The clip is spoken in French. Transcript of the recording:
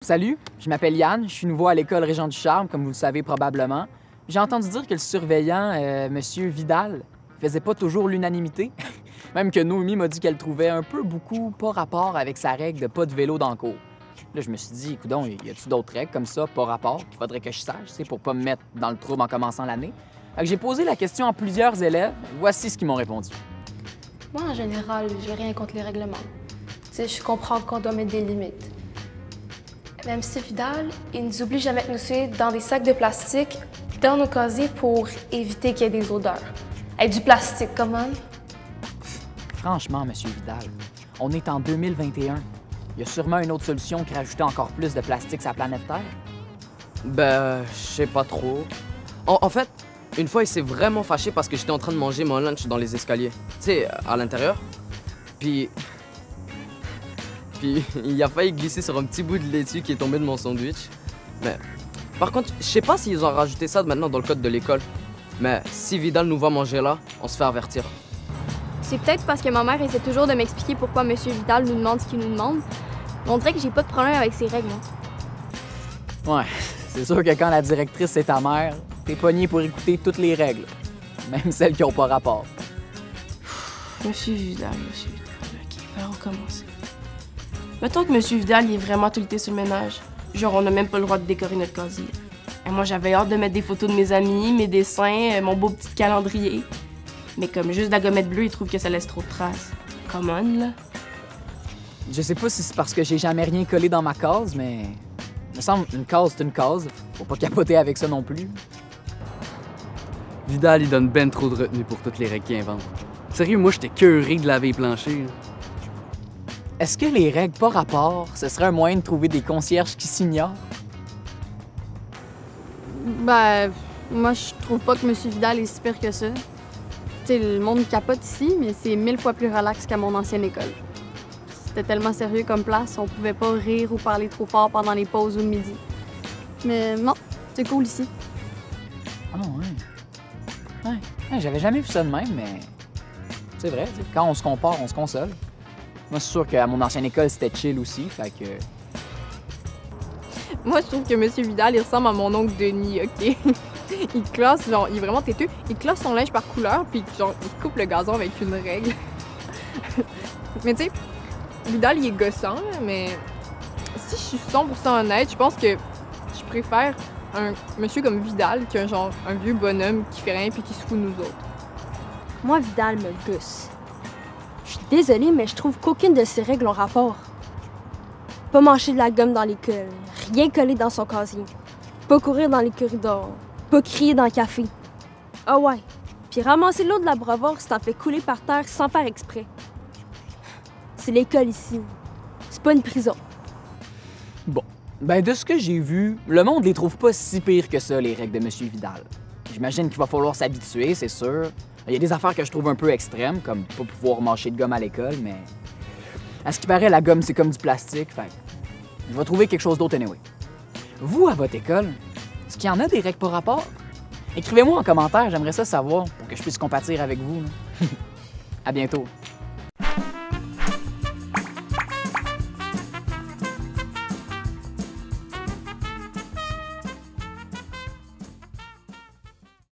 Salut, je m'appelle Yann, je suis nouveau à l'école Régent du Charme, comme vous le savez probablement. J'ai entendu dire que le surveillant, Monsieur Vidal, faisait pas toujours l'unanimité. Même que Noémie m'a dit qu'elle trouvait un peu beaucoup pas rapport avec sa règle de pas de vélo dans le cours. Là, je me suis dit, coudonc, y a-tu d'autres règles comme ça, pas rapport, qu'il faudrait que je sache, tu sais, pour pas me mettre dans le trouble en commençant l'année? Fait que j'ai posé la question à plusieurs élèves, voici ce qu'ils m'ont répondu. Moi, en général, j'ai rien contre les règlements. Tu sais, je comprends qu'on doit mettre des limites. Même si Vidal, il nous oblige à mettre nos souliers dans des sacs de plastique dans nos casiers pour éviter qu'il y ait des odeurs. Avec du plastique, comment? Franchement, Monsieur Vidal, on est en 2021. Il y a sûrement une autre solution que rajouter encore plus de plastique sur la planète Terre. Ben, je sais pas trop. En fait, une fois, il s'est vraiment fâché parce que j'étais en train de manger mon lunch dans les escaliers. Tu sais, à l'intérieur. Puis il a failli glisser sur un petit bout de laitue qui est tombé de mon sandwich. Mais par contre, je sais pas s'ils ont rajouté ça maintenant dans le code de l'école. Mais si Vidal nous voit manger là, on se fait avertir. C'est peut-être parce que ma mère essaie toujours de m'expliquer pourquoi M. Vidal nous demande ce qu'il nous demande. On dirait que j'ai pas de problème avec ces règles, moi. Ouais, c'est sûr que quand la directrice c'est ta mère, t'es pogné pour écouter toutes les règles, même celles qui ont pas rapport. Monsieur Vidal. OK, on va recommencer. Mettons que Monsieur Vidal, il est vraiment tout le temps sur le ménage. Genre, on n'a même pas le droit de décorer notre casier. Et moi, j'avais hâte de mettre des photos de mes amis, mes dessins, mon beau petit calendrier. Mais comme juste la gommette bleue, il trouve que ça laisse trop de traces. Come on, là. Je sais pas si c'est parce que j'ai jamais rien collé dans ma case, mais... Il me semble une case, c'est une case. Faut pas capoter avec ça non plus. Vidal, il donne ben trop de retenue pour toutes les règles qu'il invente. Sérieux, moi, j'étais curé de laver les planchers. Est-ce que les règles pas rapport, ce serait un moyen de trouver des concierges qui s'ignorent? Ben, moi, je trouve pas que M. Vidal est si pire que ça. Tu sais, le monde capote ici, mais c'est 1000 fois plus relax qu'à mon ancienne école. C'était tellement sérieux comme place, on pouvait pas rire ou parler trop fort pendant les pauses ou le midi. Mais non, c'est cool ici. Ah ouais. Ouais, j'avais jamais vu ça de même, mais... C'est vrai, t'sais, quand on se compare, on se console. Moi, c'est sûr qu'à mon ancienne école, c'était chill aussi, fait que... Moi, je trouve que M. Vidal, il ressemble à mon oncle Denis, OK? Il classe, genre, il est vraiment têteux. Il classe son linge par couleur, puis genre, il coupe le gazon avec une règle. Mais tu sais, Vidal, il est gossant, là, mais si je suis 100% honnête, je pense que je préfère un monsieur comme Vidal qu'un genre, un vieux bonhomme qui fait rien puis qui se fout de nous autres. Moi, Vidal me gosse. Je suis désolée, mais je trouve qu'aucune de ces règles ont rapport. Pas manger de la gomme dans l'école, rien coller dans son casier, pas courir dans les corridors, pas crier dans le café. Ah ouais, puis ramasser l'eau de la l'abreuvoir si t'en fais couler par terre sans faire exprès. C'est l'école ici, c'est pas une prison. Bon, ben de ce que j'ai vu, le monde les trouve pas si pires que ça, les règles de M. Vidal. J'imagine qu'il va falloir s'habituer, c'est sûr. Il y a des affaires que je trouve un peu extrêmes, comme pas pouvoir mâcher de gomme à l'école, mais... À ce qui paraît, la gomme, c'est comme du plastique, fait je vais trouver quelque chose d'autre anyway. Vous, à votre école, est-ce qu'il y en a des règles par rapport? Écrivez-moi en commentaire, j'aimerais ça savoir, pour que je puisse compatir avec vous. À bientôt.